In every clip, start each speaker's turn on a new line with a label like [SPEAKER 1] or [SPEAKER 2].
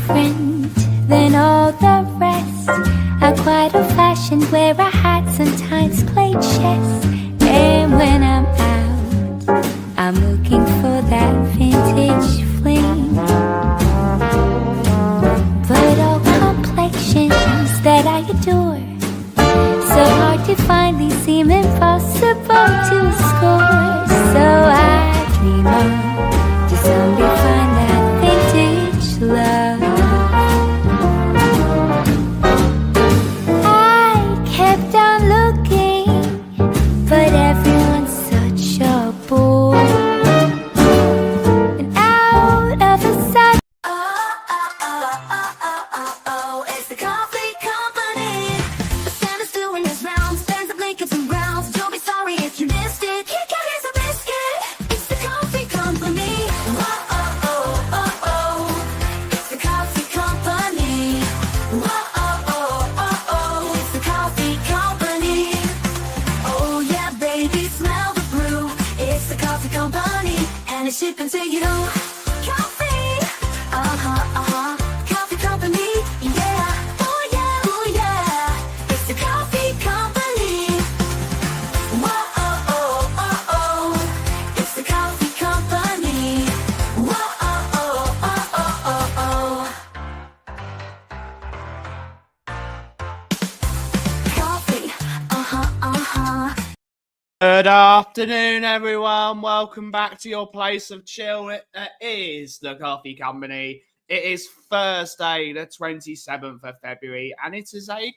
[SPEAKER 1] different than all the rest. I'm quite old-fashioned where I had sometimes played chess. And when I'm out, I'm looking for that vintage fling. But all complexions that I adore, so hard to find, these seem impossible to score. So I dream on to someday find that vintage love. I kept on looking, but everyone's such a bore. And out of a sudden, it's the Kauffie Company. Santa's doing his rounds, fans of blankets and browns. Don't be sorry if you missed it. Kit Kat is a biscuit. It's the Kauffie Company. It's the Kauffie Company. It's the Kauffie Company. Oh yeah, baby, smell the brew. It's the Kauffie Company, and it's shipping to you. Kauffie, Kauffie Company, yeah. Oh yeah, it's the Kauffie Company. It's the Kauffie Company. Kauffie,
[SPEAKER 2] Good afternoon, everyone. Welcome back to your place of chill. It is the Coffee Company. It is Thursday, the 27th of February, and it is a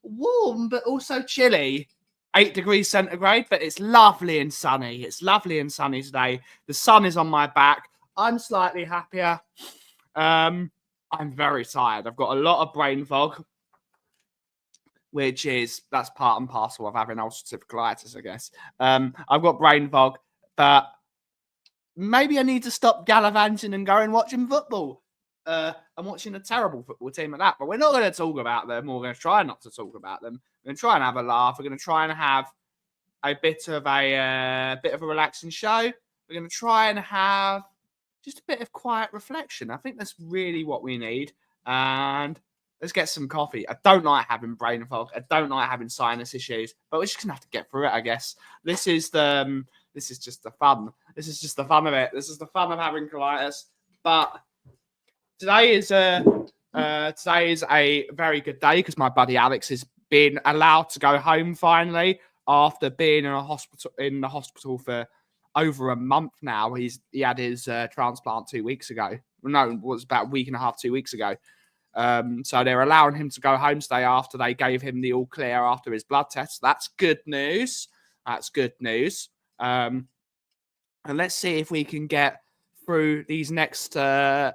[SPEAKER 2] warm but also chilly 8 degrees centigrade, but it's lovely and sunny. It's lovely and sunny today. The sun is on my back. I'm slightly happier. I'm very tired. I've got a lot of brain fog, that's part and parcel of having ulcerative colitis, I guess. I've got brain fog, but maybe I need to stop gallivanting and going watching football. I'm watching a terrible football team at that, but we're not going to talk about them. We're going to try not to talk about them. We're going to try and have a laugh. We're going to try and have a bit of a relaxing show. We're going to try and have just a bit of quiet reflection. I think that's really what we need. And let's get some coffee. I don't like having brain fog. I don't like having sinus issues, but we're just gonna have to get through it, I guess. This is just the fun. This is just the fun of it. This is the fun of having colitis. But today is a very good day because my buddy Alex has been allowed to go home finally after being in the hospital for over a month now. He had his transplant 2 weeks ago. No, it was about a week and a half, 2 weeks ago. So they're allowing him to go home today after they gave him the all clear after his blood test. That's good news. That's good news. And let's see if we can get through these next brain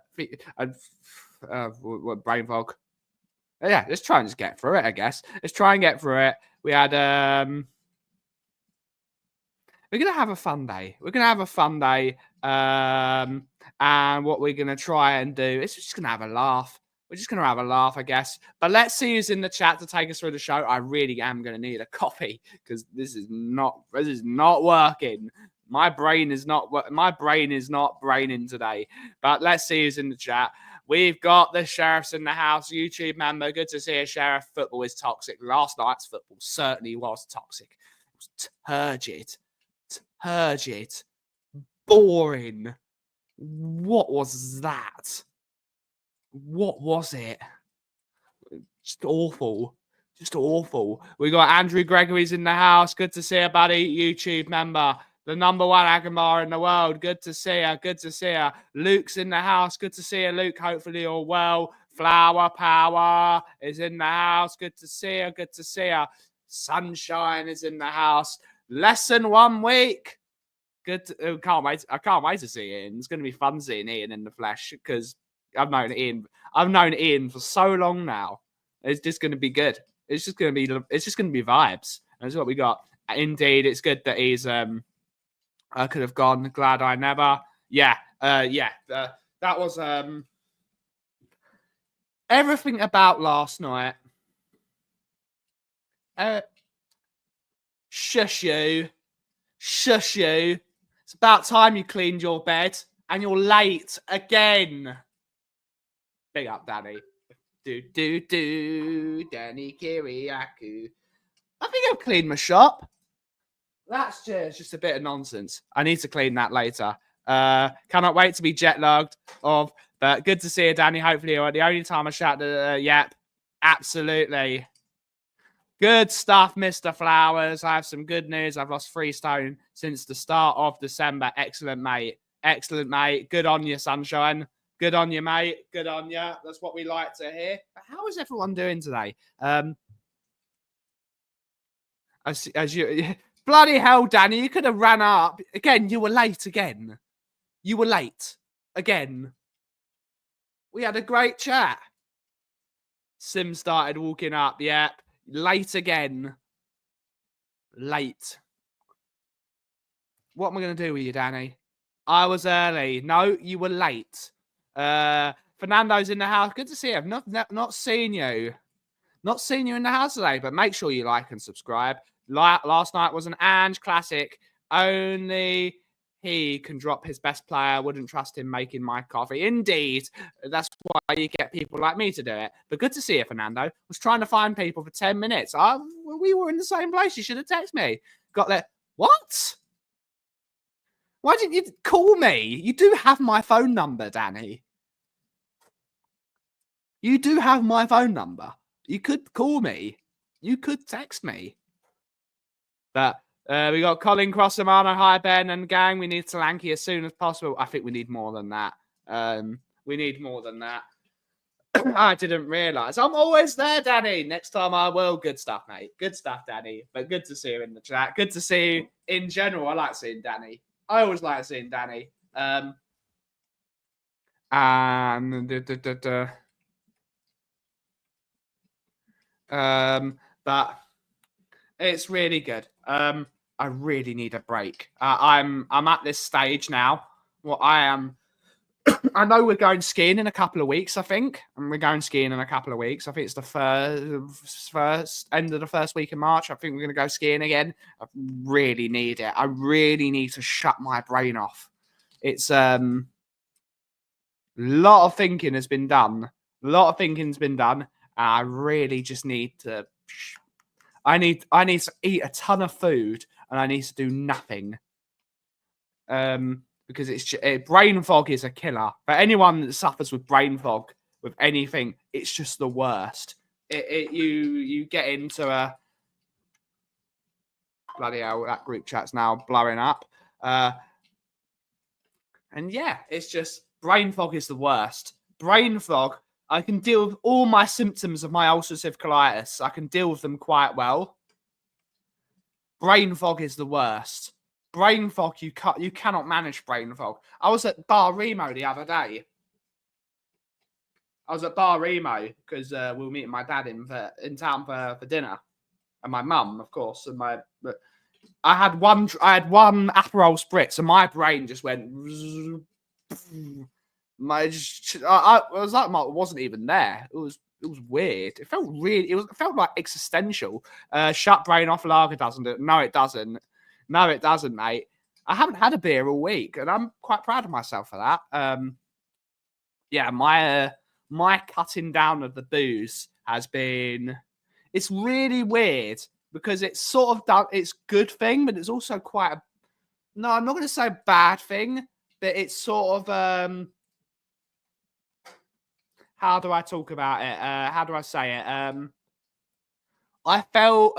[SPEAKER 2] fog. Yeah, let's try and just get through it, I guess. Let's try and get through it. We had we're gonna have a fun day. We're gonna have a fun day. And what we're gonna try and do is just gonna have a laugh. We're just going to have a laugh, I guess. But let's see who's in the chat to take us through the show. I really am going to need a coffee because this is not working. My brain is not braining today. But let's see who's in the chat. We've got the Sheriff's in the house. YouTube member. Good to see a Sheriff. Football is toxic. Last night's football certainly was toxic. It was turgid, boring. What was that? What was it? Just awful. We got Andrew Gregory's in the house. Good to see you, buddy. YouTube member. The number one Agamar in the world. Good to see you. Luke's in the house. Good to see you, Luke. Hopefully you're well. Flower Power is in the house. Good to see you. Sunshine is in the house. Less than 1 week. Good. I can't wait to see Ian. It's going to be fun seeing Ian in the flesh because I've known Ian for so long now. It's just going to be good. It's just going to be vibes. That's what we got. Indeed, it's good that he's. I could have gone. Glad I never. Yeah. That was everything about last night. Shush you. It's about time you cleaned your bed, and you're late again. Big up, Danny. Danny Kiriakou. I think I've cleaned my shop. That's just a bit of nonsense. I need to clean that later. Cannot wait to be jet lagged. But good to see you, Danny. Hopefully, you're the only time I shout yep. Absolutely. Good stuff, Mr. Flowers. I have some good news. I've lost 3 stone since the start of December. Excellent, mate. Excellent, mate. Good on you, sunshine. Good on you, mate. Good on you. That's what we like to hear. But how is everyone doing today? As you, bloody hell, Danny, you could have ran up again. You were late again. You were late again. We had a great chat. Sim started walking up. Yep. Late again. Late. What am I going to do with you, Danny? I was early. No, you were late. Fernando's in the house. Good to see you. I've not seen you. Not seen you in the house today, but make sure you like and subscribe. Last night was an Ange classic. Only he can drop his best player. Wouldn't trust him making my coffee. Indeed. That's why you get people like me to do it. But good to see you, Fernando. Was trying to find people for 10 minutes. We were in the same place. You should have texted me. Got there. What? Why didn't you call me? You do have my phone number, Danny. You do have my phone number. You could call me. You could text me. But we got Colin Crossamano. Hi, Ben and gang. We need Solanke as soon as possible. I think we need more than that. We need more than that. I didn't realise. I'm always there, Danny. Next time I will. Good stuff, mate. Good stuff, Danny. But good to see you in the chat. Good to see you in general. I like seeing Danny. I always like seeing Danny. But it's really good. I really need a break. I'm at this stage now. Well, I know we're going skiing in a couple of weeks, I think. And we're going skiing in a couple of weeks. I think it's the first end of the first week of March. I think we're going to go skiing again. I really need it. I really need to shut my brain off. It's a lot of thinking has been done. A lot of thinking's been done. And I really just need to... I need to eat a ton of food and I need to do nothing. Because brain fog is a killer. For anyone that suffers with brain fog with anything, it's just the worst. You get into a bloody hell. That group chat's now blowing up, and yeah, it's just brain fog is the worst. Brain fog. I can deal with all my symptoms of my ulcerative colitis. I can deal with them quite well. Brain fog is the worst. Brain fog, you cannot manage brain fog. I was at Bar Remo the other day. I was at Bar Remo because we were meeting my dad in town for dinner, and my mum, of course. And I had one Aperol spritz, and my brain just went. I was like, I wasn't even there. It was weird. It felt like existential. Shut brain off lager doesn't it? No, it doesn't. No, it doesn't, mate. I haven't had a beer all week, and I'm quite proud of myself for that. Yeah, my cutting down of the booze has been... It's really weird because it's sort of done... It's a good thing, but it's also quite a... No, I'm not going to say a bad thing, but it's sort of... How do I talk about it? How do I say it? I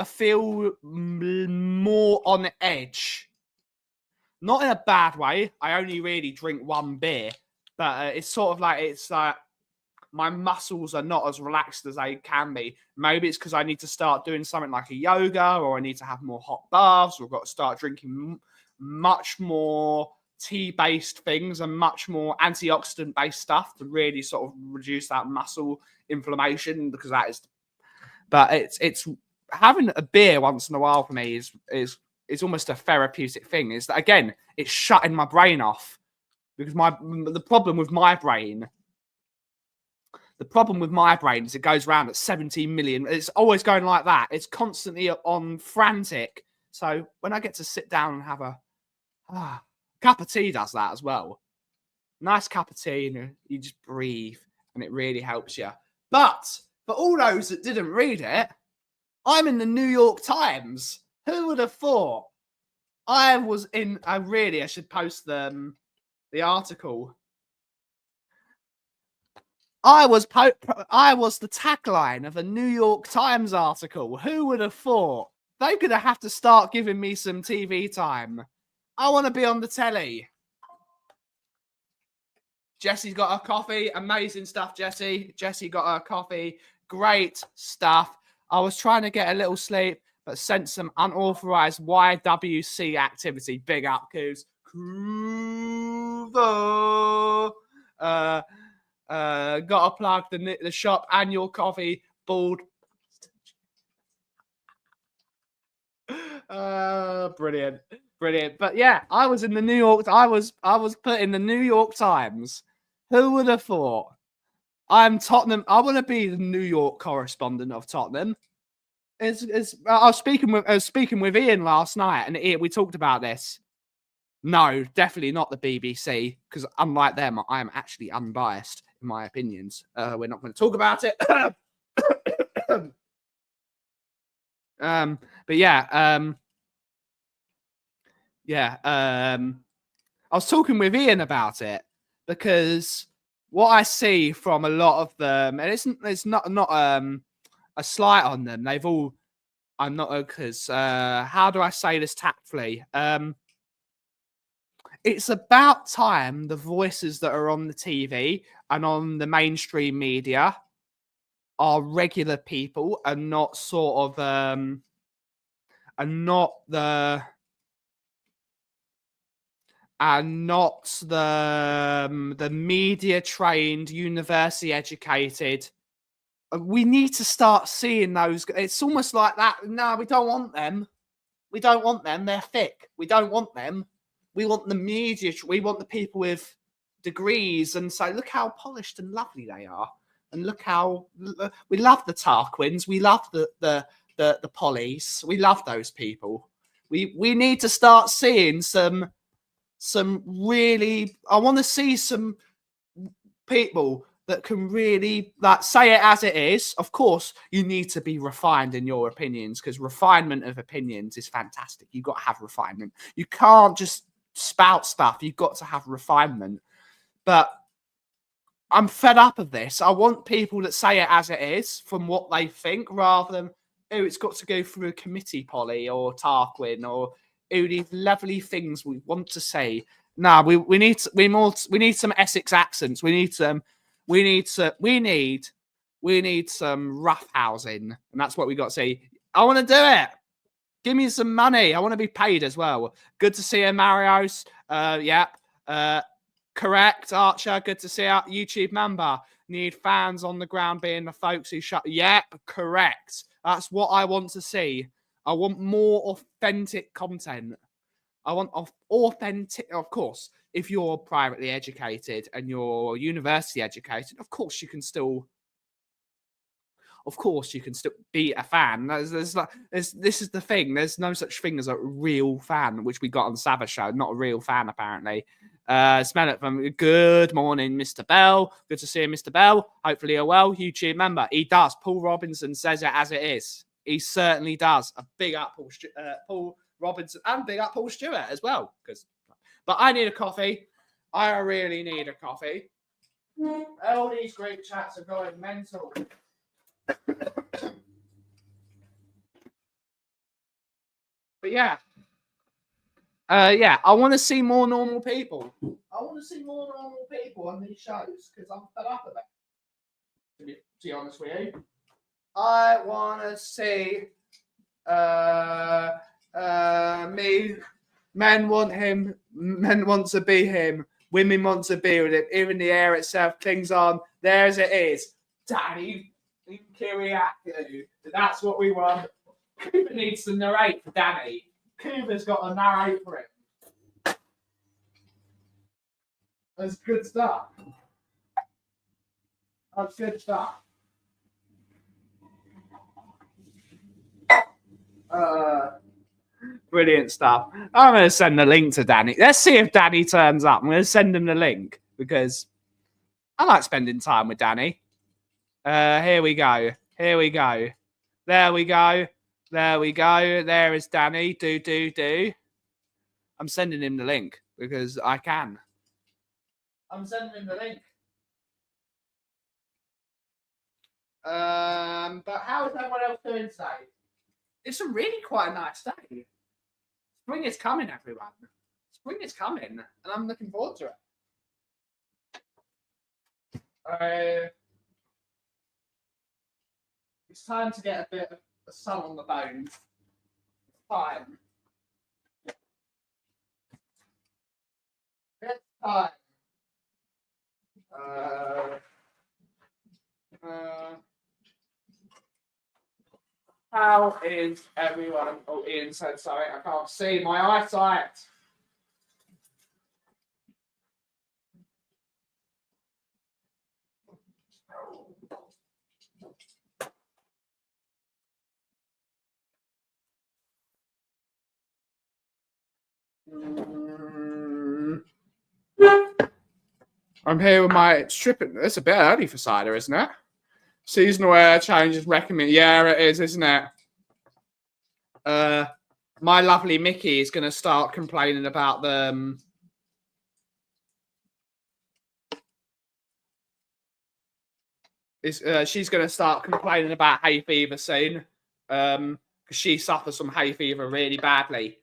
[SPEAKER 2] feel more on edge. Not in a bad way. I only really drink one beer. But it's sort of like, it's like my muscles are not as relaxed as they can be. Maybe it's because I need to start doing something like a yoga, or I need to have more hot baths, or I've got to start drinking much more tea-based things and much more antioxidant-based stuff to really sort of reduce that muscle inflammation, because that is... But it's having a beer once in a while for me is almost a therapeutic thing. Is that, again, it's shutting my brain off. Because the problem with my brain is it goes around at 17 million. It's always going like that. It's constantly on frantic. So when I get to sit down and have a cup of tea, does that as well. Nice cup of tea, you just breathe and it really helps you. But for all those that didn't read it, I'm in the New York Times. Who would have thought? I should post the article. I was the tagline of a New York Times article. Who would have thought? They're going to have to start giving me some TV time. I want to be on the telly. Jesse's got her coffee. Amazing stuff, Jesse. Jesse got her coffee. Great stuff. I was trying to get a little sleep, but sent some unauthorized YWC activity. Big up, Coos. Got to plug the shop and your coffee. Bald. Brilliant. But yeah, I was in the New York. I was put in the New York Times. Who would have thought? I'm Tottenham. I want to be the New York correspondent of Tottenham. I was speaking with Ian last night, and we talked about this. No, definitely not the BBC, because unlike them, I am actually unbiased in my opinions. We're not going to talk about it. But yeah, I was talking with Ian about it because what I see from a lot of them, and it's not a slight on them. They've all, I'm not, because how do I say this tactfully? It's about time the voices that are on the TV and on the mainstream media are regular people and not sort of and not the media trained, university educated. We need to start seeing those. It's almost like that. No, we don't want them. We don't want them. They're thick. We don't want them. We want the media. We want the people with degrees and say, look how polished and lovely they are. And look how we love the Tarquins. We love the Pollys. We love those people. We need to start seeing some really. I want to see some people that can really say it as it is. Of course, you need to be refined in your opinions, because refinement of opinions is fantastic. You've got to have refinement. You can't just spout stuff. You've got to have refinement. But I'm fed up of this. I want people that say it as it is from what they think, rather than, oh, it's got to go through a committee, Polly or Tarquin, or these lovely things we want to say. No, we need some Essex accents. We need some rough housing, and that's what we got to see. I want to do it. Give me some money. I want to be paid as well. Good to see you, Marios. Yep. Correct, Archer. Good to see you. YouTube member. Need fans on the ground being the folks who shut. Yep, correct. That's what I want to see. I want more authentic content. I want authentic. Of course, if you're privately educated and you're university educated, of course you can still be a fan. This is the thing. There's no such thing as a real fan, which we got on Savage Show. Not a real fan, apparently. Smell it from good morning, Mr. Bell. Good to see you, Mr. Bell. Hopefully you're well. YouTube member. He does. Paul Robinson says it as it is. He certainly does. A big up Paul Robinson, and big up Paul Stewart as well. But I need a coffee. I really need a coffee. All these group chats are going mental. But yeah. I want to see more normal people. I want to see more normal people on these shows, because I'm fed up of it. To be honest with you, I want to see me. Men want him. Men want to be him. Women want to be with him. Even the air itself clings on. There's it is. Danny Kiriakou. That's what we want. Cooper needs to narrate for Danny. Cooper's got to narrate for him. That's good stuff. That's good stuff. Brilliant stuff. I'm going to send the link to Danny. Let's see if Danny turns up. I'm going to send him the link, because I like spending time with Danny. Here we go. Here we go. There we go. There we go. There is Danny. Do. I'm sending him the link because I can. I'm sending him the link. But how is everyone else doing today? It's a really quite a nice day. Spring is coming, everyone. Spring is coming, and I'm looking forward to it. It's time to get a bit of the sun on the bones. It's time. It's time. How is everyone? Oh, Ian said sorry. I can't see my eyesight. I'm here with my stripping. It's a bit early for cider, isn't it? Seasonal air changes recommend. Yeah, it is, isn't it? My lovely Mickey is going to start complaining about the. She's going to start complaining about hay fever soon, because she suffers from hay fever really badly.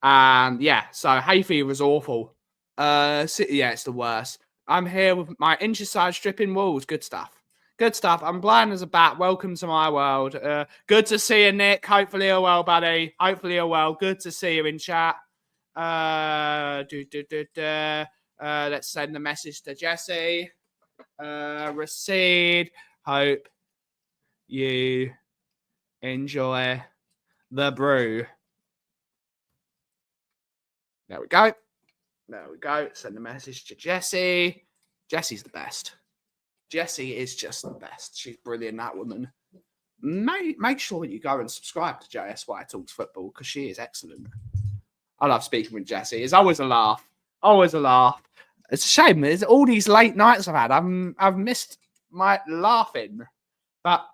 [SPEAKER 2] And yeah, so hay fever is awful. Yeah, it's the worst. I'm here with my inch-size stripping walls. Good stuff. Good stuff. I'm blind as a bat. Welcome to my world. Good to see you, Nick. Hopefully you're well, buddy. Hopefully you're well. Good to see you in chat. Let's send the message to Jesse. Recede. Hope you enjoy the brew. There we go. There we go. Send the message to Jessie. Jessie's the best. Jessie is just the best. She's brilliant, that woman. Make sure you go and subscribe to JSY Talks Football because she is excellent. I love speaking with Jessie. It's always a laugh. Always a laugh. It's a shame. There's all these late nights I've had. I've missed my laughing. But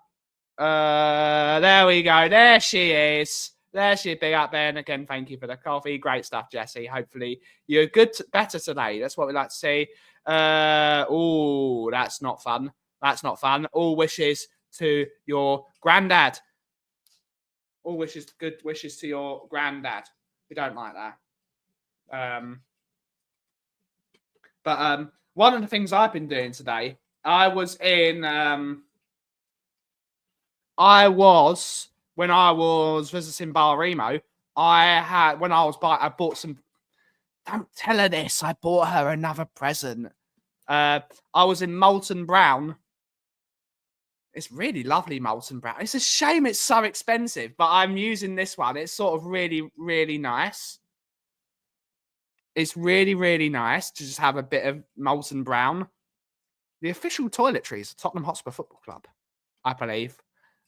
[SPEAKER 2] there we go. There she is. There she is. Big up there. And again, thank you for the coffee. Great stuff, Jessie. Hopefully you're better today. That's what we like to see. Oh, that's not fun. That's not fun. All wishes to your granddad. All wishes, good wishes to your granddad. We don't like that. But one of the things I've been doing today, I was when I was visiting Balremo, I bought some. Don't tell her this. I bought her another present. I was in Molten Brown. It's really lovely, Molten Brown. It's a shame it's so expensive, but I'm using this one. It's sort of really, really nice. It's really, really nice to just have a bit of Molten Brown. The official toiletries of Tottenham Hotspur Football Club, I believe.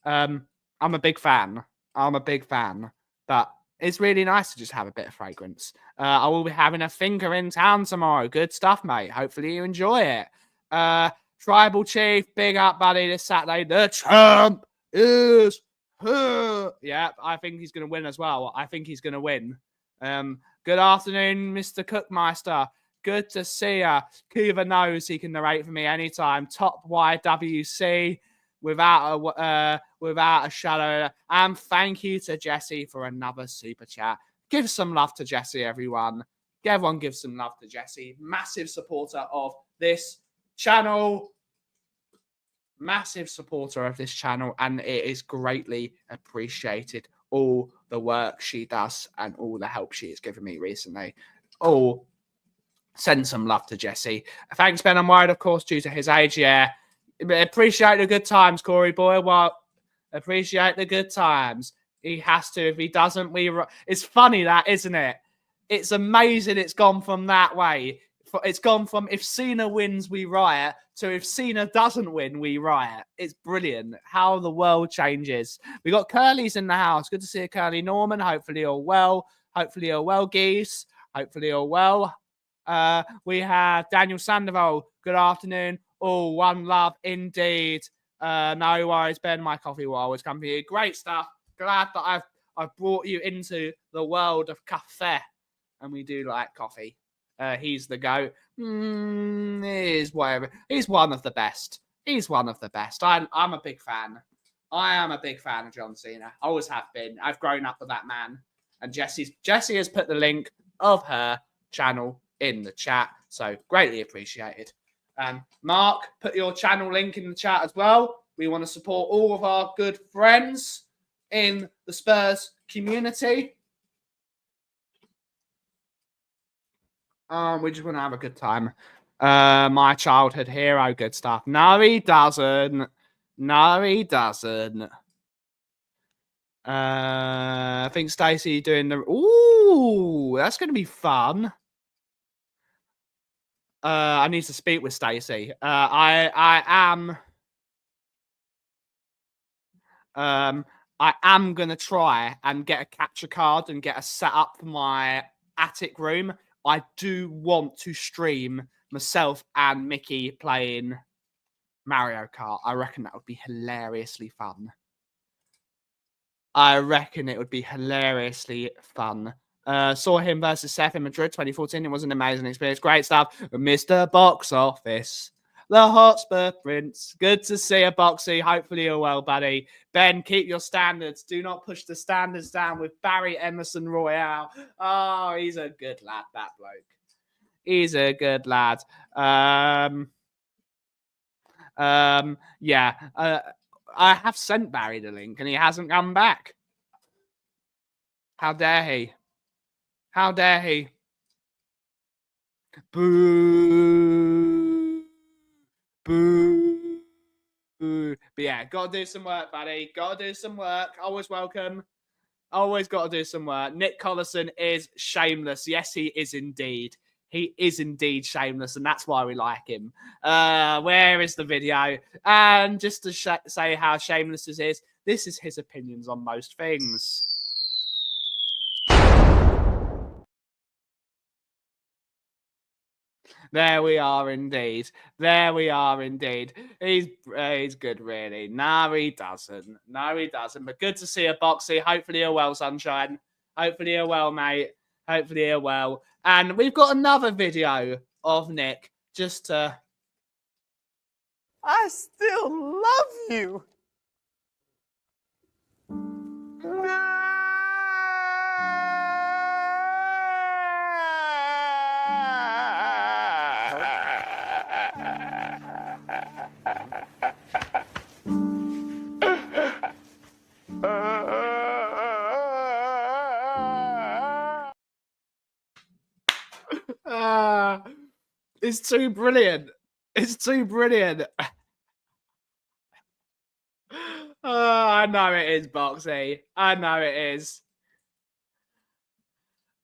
[SPEAKER 2] I'm a big fan. But it's really nice to just have a bit of fragrance. I will be having a finger in town tomorrow. Good stuff, mate. Hopefully you enjoy it. Tribal Chief, big up, buddy, this Saturday. The champ is here. Yeah, I think he's going to win as well. I think he's going to win. Good afternoon, Mr. Cookmeister. Good to see ya. Kiva knows he can narrate for me anytime. Top YWC without a shadow. And thank you to Jesse for another super chat. Give some love to Jesse, everyone. Everyone give some love to Jesse. Massive supporter of this channel. Massive supporter of this channel. And it is greatly appreciated. All the work she does and all the help she has given me recently. Send some love to Jesse. Thanks, Ben. I'm worried, of course, due to his age. Yeah. Appreciate the good times, Corey boy. Well, appreciate the good times. He has to. If he doesn't, it's funny that, isn't it? It's amazing it's gone from that way. It's gone from if Cena wins, we riot, to if Cena doesn't win, we riot. It's brilliant how the world changes. We got Curly's in the house. Good to see you, Curly Norman. Hopefully you're well. Hopefully you're well, Geese. Hopefully you're well. We have Daniel Sandoval. Good afternoon. Oh, one love indeed. No worries, Ben. My coffee will always come for you. Great stuff. Glad that I've brought you into the world of cafe, and we do like coffee. He's the goat. He's whatever. He's one of the best. He's one of the best. I'm a big fan. I am a big fan of John Cena. Always have been. I've grown up with that man. And Jessie has put the link of her channel in the chat, so greatly appreciated. Mark, put your channel link in the chat as well. We want to support all of our good friends in the Spurs community. We just want to have a good time. My childhood hero, good stuff. No, he doesn't. No, he doesn't. I think Stacey doing the... Ooh, that's going to be fun. I need to speak with Stacey. I am going to try and get a capture card and get a set up for my attic room. I do want to stream myself and Mickey playing Mario Kart. I reckon that would be hilariously fun. I reckon it would be hilariously fun. Saw him versus Seth in Madrid 2014. It was an amazing experience. Great stuff. Mr. Box Office. The Hotspur Prince. Good to see you, Boxy. Hopefully you're well, buddy. Ben, keep your standards. Do not push the standards down with Barry Emerson Royale. Oh, he's a good lad, that bloke. He's a good lad. Yeah. I have sent Barry the link and he hasn't come back. How dare he? How dare he? Boo. Boo. Boo. But yeah, gotta do some work, buddy. Gotta do some work. Always welcome. Always gotta do some work. Nick Collison is shameless. Yes, he is indeed. He is indeed shameless, and that's why we like him. Where is the video? And just to say how shameless this is his opinions on most things. There we are indeed. There we are indeed. He's good, really. No, he doesn't. No, he doesn't. But good to see you, Boxy. Hopefully you're well, sunshine. Hopefully you're well, mate. Hopefully you're well. And we've got another video of Nick just to...
[SPEAKER 3] I still love you.
[SPEAKER 2] It's too brilliant. It's too brilliant. I know it is, Boxy. I know it is.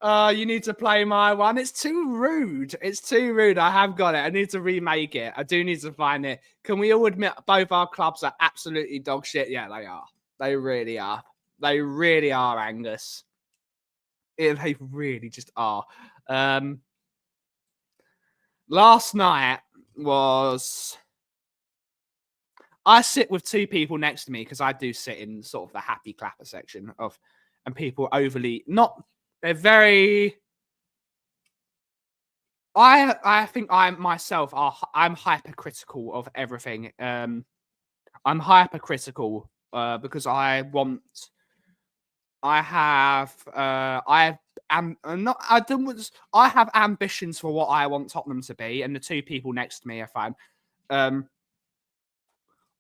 [SPEAKER 2] You need to play my one. It's too rude. It's too rude. I have got it. I need to remake it. I do need to find it. Can we all admit both our clubs are absolutely dog shit? Yeah, they are. They really are. They really are, Angus. They really just are. Last night was... I sit with two people next to me because I do sit in sort of the happy clapper section of... And people overly... Not... They're very... I think I'm hypercritical of everything. I'm hypercritical because I have ambitions for what I want Tottenham to be, and the two people next to me are fine.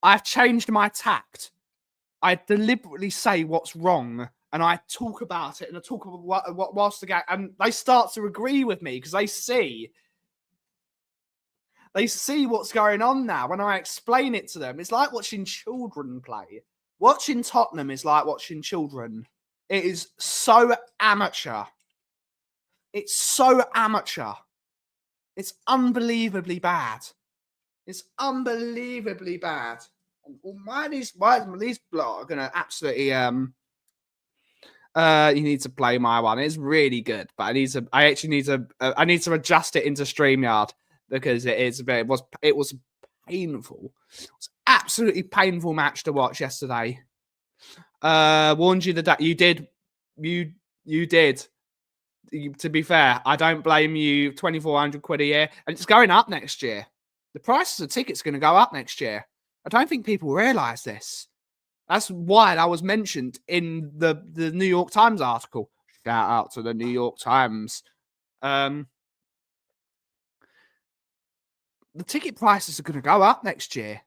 [SPEAKER 2] I've changed my tact. I deliberately say what's wrong, and I talk about it, and I talk about what whilst the game, and they start to agree with me because they see what's going on now. When I explain it to them, it's like watching children play. Watching Tottenham is like watching children. It is so amateur. It's so amateur. It's unbelievably bad. It's unbelievably bad. Why these blocks are gonna absolutely You need to play my one. It's really good, but I need to adjust it into StreamYard because it was painful. It was absolutely painful match to watch yesterday. Warned you that you did. To be fair, I don't blame you. 2,400 quid a year, and it's going up next year. The prices of tickets are going to go up next year. I don't think people realise this. That's why that was mentioned in the New York Times article. Shout out to the New York Times. The ticket prices are going to go up next year.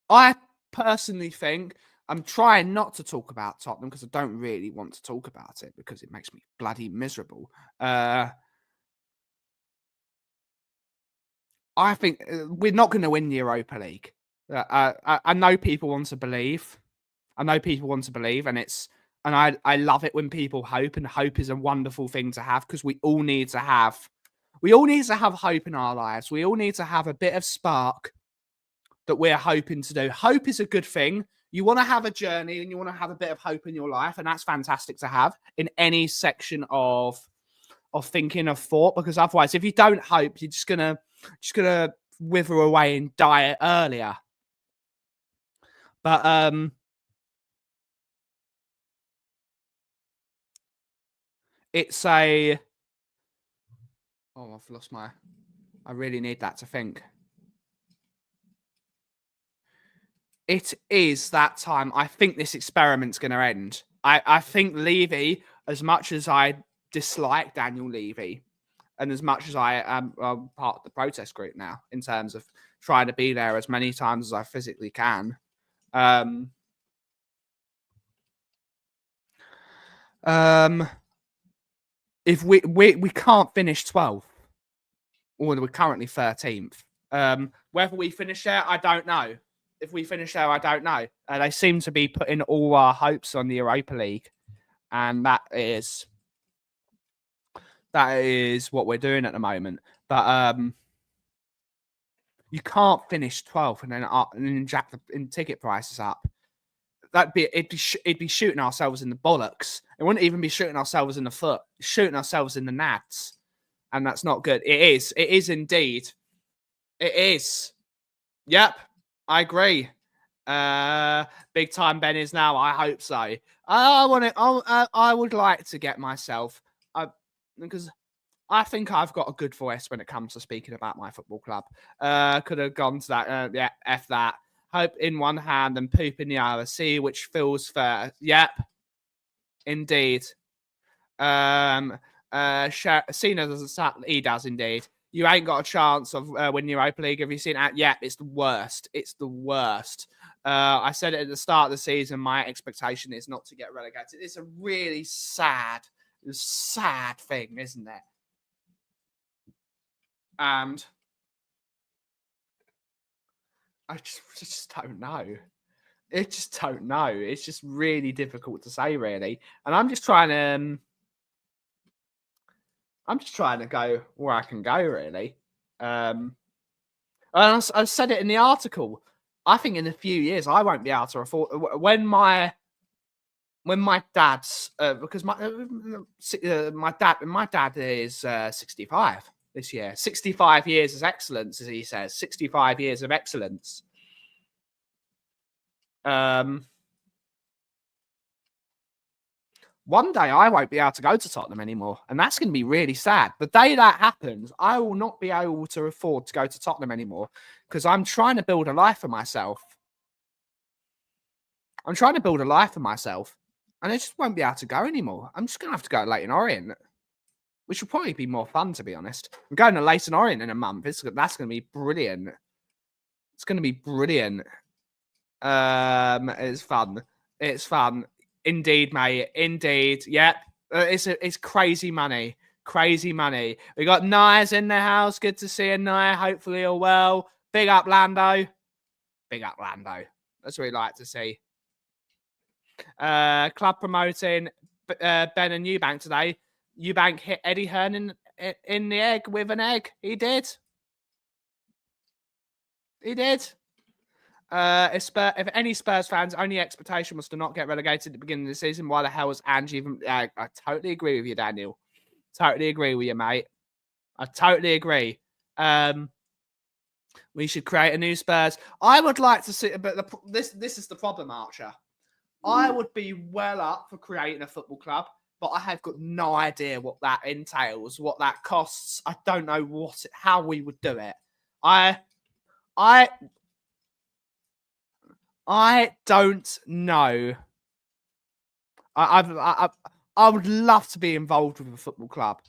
[SPEAKER 2] I personally think, I'm trying not to talk about Tottenham because I don't really want to talk about it because it makes me bloody miserable. I think we're not going to win the Europa League. I know people want to believe. And I love it when people hope, and hope is a wonderful thing to have because we all need to have hope in our lives. We all need to have a bit of spark that we're hoping to do. Hope is a good thing. You want to have a journey and you want to have a bit of hope in your life, and that's fantastic to have in any section of thinking, of thought, because otherwise, if you don't hope, you're just gonna wither away and die earlier. But it's a... Oh, I've lost my... I really need that to think. It is that time. I think this experiment's going to end. I think Levy, as much as I dislike Daniel Levy, and as much as I am part of the protest group now, in terms of trying to be there as many times as I physically can, if we can't finish 12th, or we're currently 13th. Whether we finish there, I don't know. If we finish there, I don't know. They seem to be putting all our hopes on the Europa League, and that is what we're doing at the moment. But you can't finish 12th and then jack the ticket prices up. It'd be shooting ourselves in the bollocks. It wouldn't even be shooting ourselves in the foot. Shooting ourselves in the nads, and that's not good. It is. It is indeed. It is. Yep, I agree. Big time Ben is now. I hope so. I would like to get myself, because I think I've got a good voice when it comes to speaking about my football club. Could have gone to that. Yeah, F that. Hope in one hand and poop in the other. See which feels fair. Yep, indeed. Cena doesn't start. He does indeed. You ain't got a chance of winning Europa League. Have you seen that? Yep, it's the worst. It's the worst. I said it at the start of the season. My expectation is not to get relegated. It's a really sad thing, isn't it? And I just don't know. It's just really difficult to say, really. And I'm just trying to go where I can go, really. And I said it in the article. I think in a few years I won't be able to afford when my dad's because my dad is 65 this year. 65 years of excellence, as he says. 65 years of excellence. One day I won't be able to go to Tottenham anymore, and that's going to be really sad. The day that happens, I will not be able to afford to go to Tottenham anymore because I'm trying to build a life for myself. And I just won't be able to go anymore. I'm just going to have to go to Leyton Orient, which will probably be more fun, to be honest. I'm going to Leyton Orient in a month. That's going to be brilliant. It's going to be brilliant. It's fun. It's fun. Indeed, mate. Indeed. Yep. It's crazy money. Crazy money. We got Nias in the house. Good to see you, Nia. Hopefully you're well. Big up, Lando. Big up, Lando. That's what we like to see. Club promoting Ben and Eubank today. Eubank hit Eddie Hearn in the egg with an egg. He did. If any Spurs fans' only expectation was to not get relegated at the beginning of the season, why the hell was Ange even? I totally agree with you, Daniel. Totally agree with you, mate. I totally agree. We should create a new Spurs. I would like to see, but this is the problem, Archer. I would be well up for creating a football club, but I have got no idea what that entails, what that costs. I don't know how we would do it. I don't know. I would love to be involved with a football club.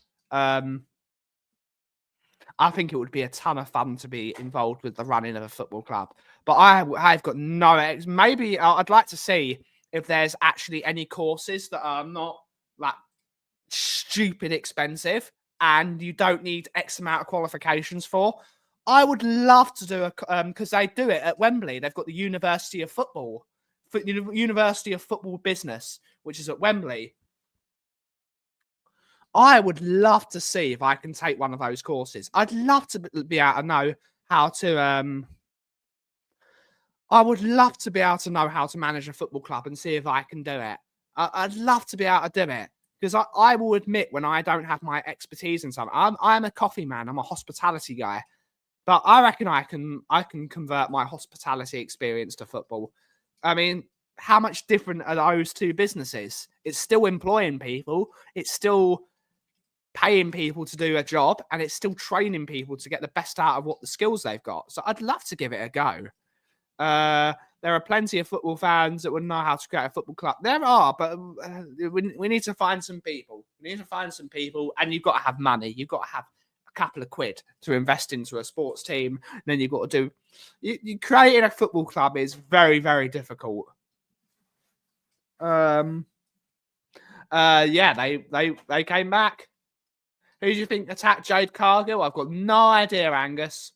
[SPEAKER 2] I think it would be a ton of fun to be involved with the running of a football club. But I've got no. Maybe I'd like to see if there's actually any courses that are not like stupid expensive and you don't need X amount of qualifications for. I would love to do because they do it at Wembley. They've got the University of Football, University of Football Business, which is at Wembley. I would love to see if I can take one of those courses. I'd love to be able to know how to. I would love to be able to know how to manage a football club and see if I can do it. I'd love to be able to do it because I will admit when I don't have my expertise in something. I'm a coffee man. I'm a hospitality guy, but I reckon I can convert my hospitality experience to football. I mean, how much different are those two businesses? It's still employing people. It's still paying people to do a job, and it's still training people to get the best out of what the skills they've got. So I'd love to give it a go. There are plenty of football fans that would know how to create a football club. There are, but we need to find some people. We need to find some people, and you've got to have money. You've got to have a couple of quid to invest into a sports team. And then you've got to do. You creating a football club is very, very difficult. Yeah, they came back. Who do you think attacked Jade Cargill? I've got no idea, Angus.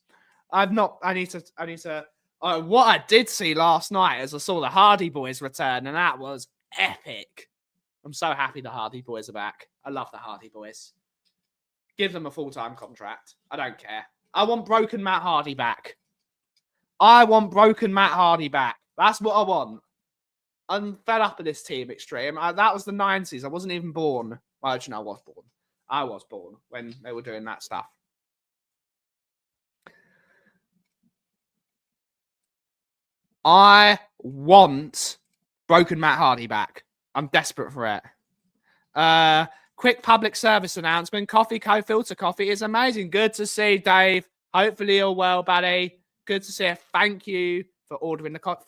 [SPEAKER 2] I need to. What I did see last night is I saw the Hardy Boys return, and that was epic. I'm so happy the Hardy Boys are back. I love the Hardy Boys. Give them a full-time contract. I don't care. I want broken Matt Hardy back. That's what I want. I'm fed up of this team extreme. That was the 90s. I wasn't even born. Well, actually, no, I was born when they were doing that stuff. I want broken Matt Hardy back. I'm desperate for it. Quick public service announcement. Kauffie co-filter coffee is amazing. Good to see, Dave. Hopefully you're well, buddy. Good to see you. Thank you for ordering the coffee.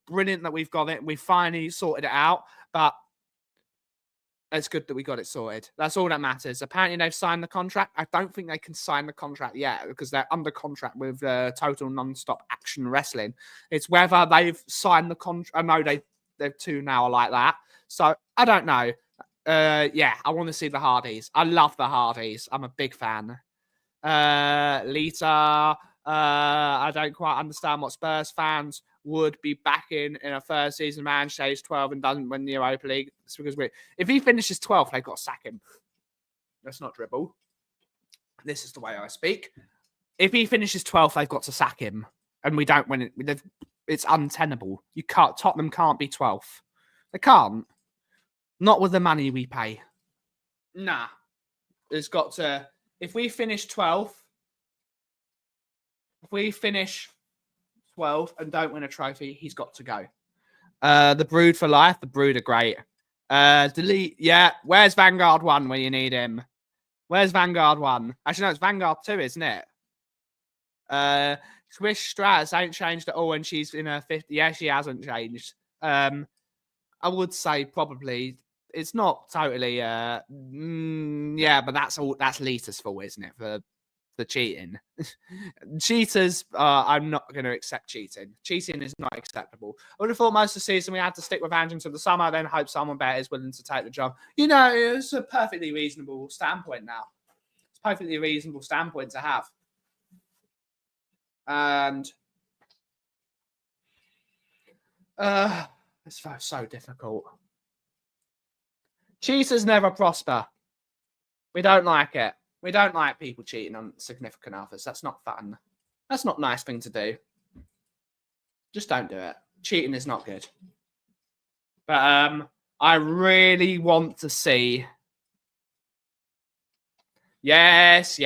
[SPEAKER 2] Brilliant that we've got it. We finally sorted it out. But it's good that we got it sorted. That's all that matters. Apparently, they've signed the contract. I don't think they can sign the contract yet because they're under contract with Total Non-Stop Action Wrestling. It's whether they've signed the contract. I know they've two now are like that. So I don't know. Yeah, I want to see the Hardys. I love the Hardys. I'm a big fan. Lita. I don't quite understand what Spurs fans would be backing in a first season man stays 12 and doesn't win the Europa League. It's because if he finishes 12th, they've got to sack him. Let's not dribble. This is the way I speak. If he finishes 12th, they've got to sack him. And we don't win it. It's untenable. Tottenham can't be 12th. They can't. Not with the money we pay. Nah. There's got to... If we finish 12th, if we finish 12th and don't win a trophy, he's got to go. The Brood for life. The Brood are great. Delete. Yeah. Where's Vanguard 1 when you need him? Where's Vanguard 1? Actually, no, it's Vanguard 2, isn't it? Swish Stratus ain't changed at all, and she's in her 50. Yeah, she hasn't changed. I would say probably it's not totally. Yeah, but that's Lita's fault, isn't it? For cheating. Cheaters, I'm not going to accept cheating. Cheating is not acceptable. I would have thought most of the season we had to stick with Ange until the summer, then hope someone better is willing to take the job. You know, it's a perfectly reasonable standpoint now. It's a perfectly reasonable standpoint to have. And it's so difficult. Cheaters never prosper. We don't like it. We don't like people cheating on significant others. That's not fun. That's not a nice thing to do. Just don't do it. Cheating is not good. But I really want to see. Yes.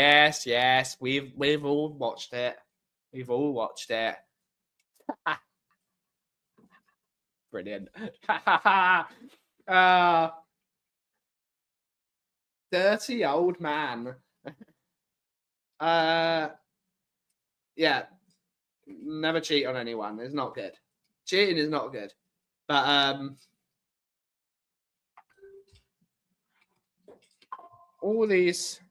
[SPEAKER 2] We've all watched it. We've all watched it. Brilliant. Dirty old man. Yeah. Never cheat on anyone. It's not good. Cheating is not good. But all these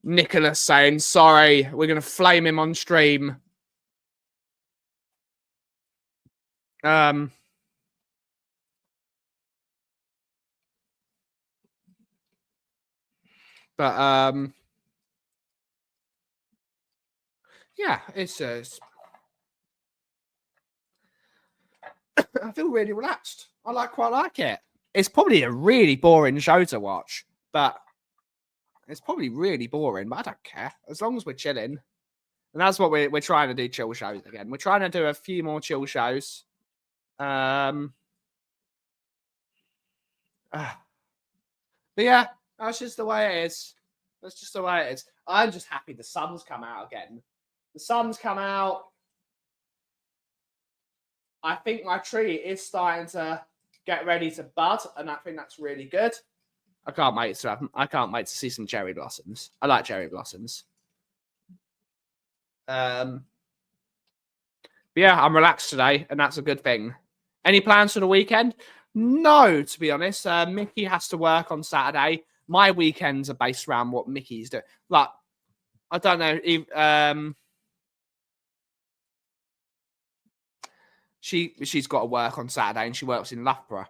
[SPEAKER 2] Nicholas saying, sorry, we're gonna flame him on stream. But yeah, it's I feel really relaxed. I quite like it. It's probably a really boring show to watch, but it's probably really boring, but I don't care. As long as we're chilling. And that's what we're trying to do, chill shows again. We're trying to do a few more chill shows. But yeah, that's just the way it is. That's just the way it is. I'm just happy the sun's come out again. The sun's come out. I think my tree is starting to get ready to bud, and I think that's really good. I can't wait to see some cherry blossoms. I like cherry blossoms. But yeah, I'm relaxed today, and that's a good thing. Any plans for the weekend? No, to be honest. Mickey has to work on Saturday. My weekends are based around what Mickey's doing. Like, I don't know. She's got to work on Saturday, and she works in Loughborough.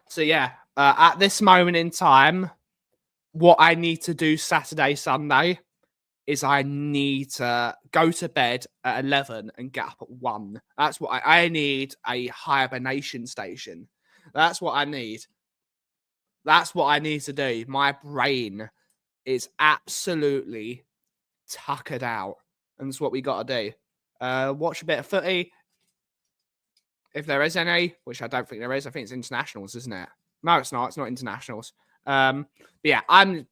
[SPEAKER 2] So yeah, at this moment in time, what I need to do Saturday, Sunday is I need to go to bed at 11 and get up at 1. That's what I need, a hibernation station. That's what I need. That's what I need to do. My brain is absolutely tuckered out. And that's what we got to do. Watch a bit of footy. If there is any, which I don't think there is. I think it's internationals, isn't it? No, it's not. It's not internationals. But yeah, I'm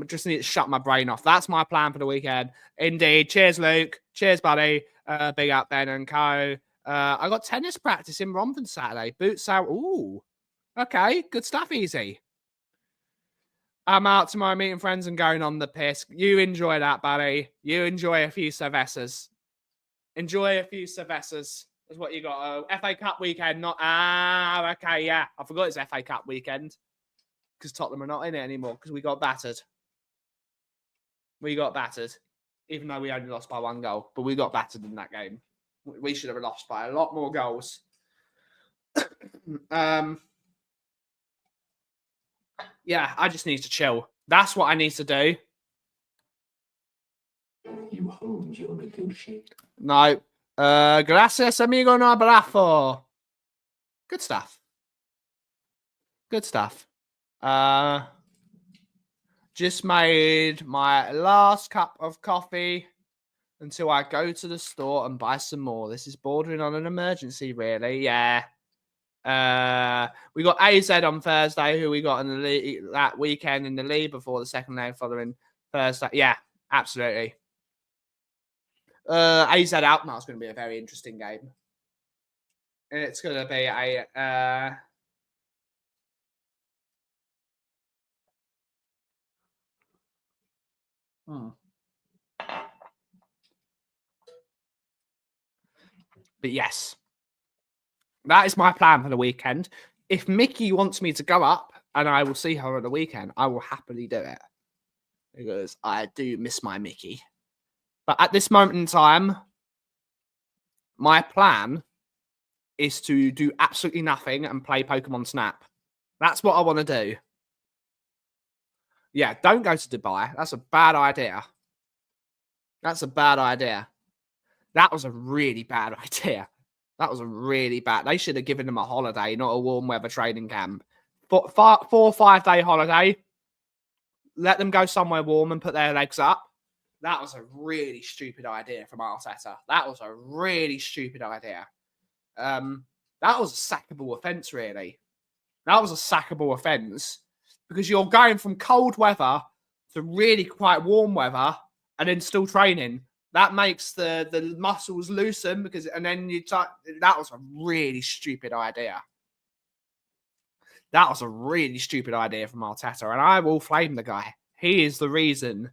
[SPEAKER 2] just need to shut my brain off. That's my plan for the weekend. Indeed. Cheers, Luke. Cheers, buddy. Big up, Ben and Co. I got tennis practice in Romford Saturday. Boots out. Ooh. Okay. Good stuff, Easy. I'm out tomorrow meeting friends and going on the piss. You enjoy that, buddy. You enjoy a few cervezas. Enjoy a few cervezas. That's what you got. FA Cup weekend. Not okay, yeah. I forgot it's FA Cup weekend. Because Tottenham are not in it anymore because we got battered. We got battered. Even though we only lost by 1 goal. But we got battered in that game. We should have lost by a lot more goals. Yeah, I just need to chill. That's what I need to do.
[SPEAKER 4] You honed your negotiate.
[SPEAKER 2] No. Gracias, amigo, no abrazo. Good stuff. Good stuff. Just made my last cup of coffee until I go to the store and buy some more. This is bordering on an emergency, really. Yeah. We got AZ on Thursday, who we got in the league that weekend in the league before the second leg following Thursday. Yeah, absolutely. AZ Alkmaar is going to be a very interesting game. It's going to be a But yes, that is my plan for the weekend. If Mickey wants me to go up and I will see her on the weekend, I will happily do it. Because I do miss my Mickey. But at this moment in time, my plan is to do absolutely nothing and play Pokemon Snap. That's what I want to do. Yeah, don't go to Dubai. That's a bad idea. That's a bad idea. That was a really bad idea. That was a really bad. They should have given them a holiday, not a warm weather training camp. 4 or 5 day holiday. Let them go somewhere warm and put their legs up. That was a really stupid idea from Arteta. That was a really stupid idea. That was a sackable offence, really. That was a sackable offence because you're going from cold weather to really quite warm weather and then still training. That makes the muscles loosen and then that was a really stupid idea. That was a really stupid idea from Arteta, and I will flame the guy. He is the reason.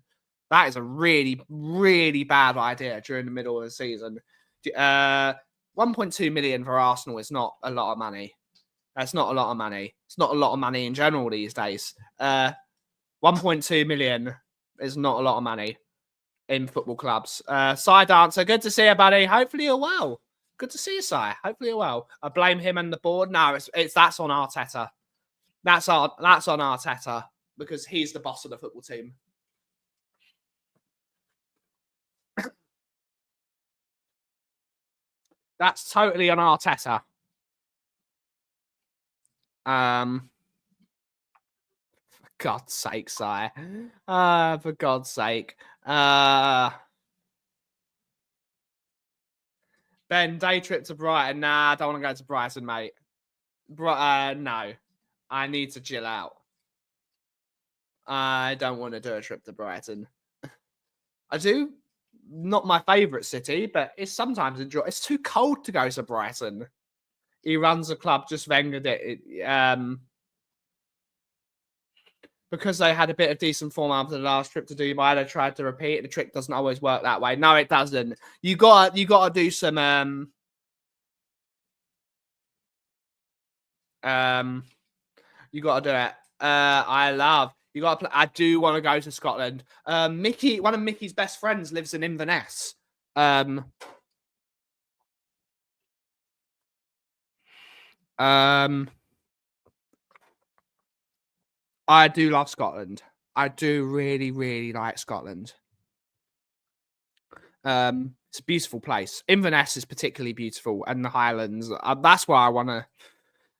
[SPEAKER 2] That is a really, really bad idea during the middle of the season. 1.2 million for Arsenal is not a lot of money. That's not a lot of money. It's not a lot of money in general these days. 1.2 million is not a lot of money in football clubs. Side Dancer, good to see you, buddy. Hopefully you're well. Good to see you, Si. Hopefully you're well. I blame him and the board. No, that's on Arteta. That's on Arteta because he's the boss of the football team. That's totally on Arteta. For God's sake, Si. For God's sake. Ben, day trip to Brighton. Nah, I don't want to go to Brighton, mate. No. I need to chill out. I don't want to do a trip to Brighton. I do. Not my favourite city, but it's sometimes enjoyable. It's too cold to go to Brighton. He runs a club, just Wenger did it. Because they had a bit of decent form after the last trip to Dubai, they tried to repeat. The trick doesn't always work that way. No, it doesn't. You got to do some you got to do it. I do want to go to Scotland. Mickey, one of Mickey's best friends, lives in Inverness. I do love Scotland. I do really, really like Scotland. It's a beautiful place. Inverness is particularly beautiful, and the Highlands. That's why I want to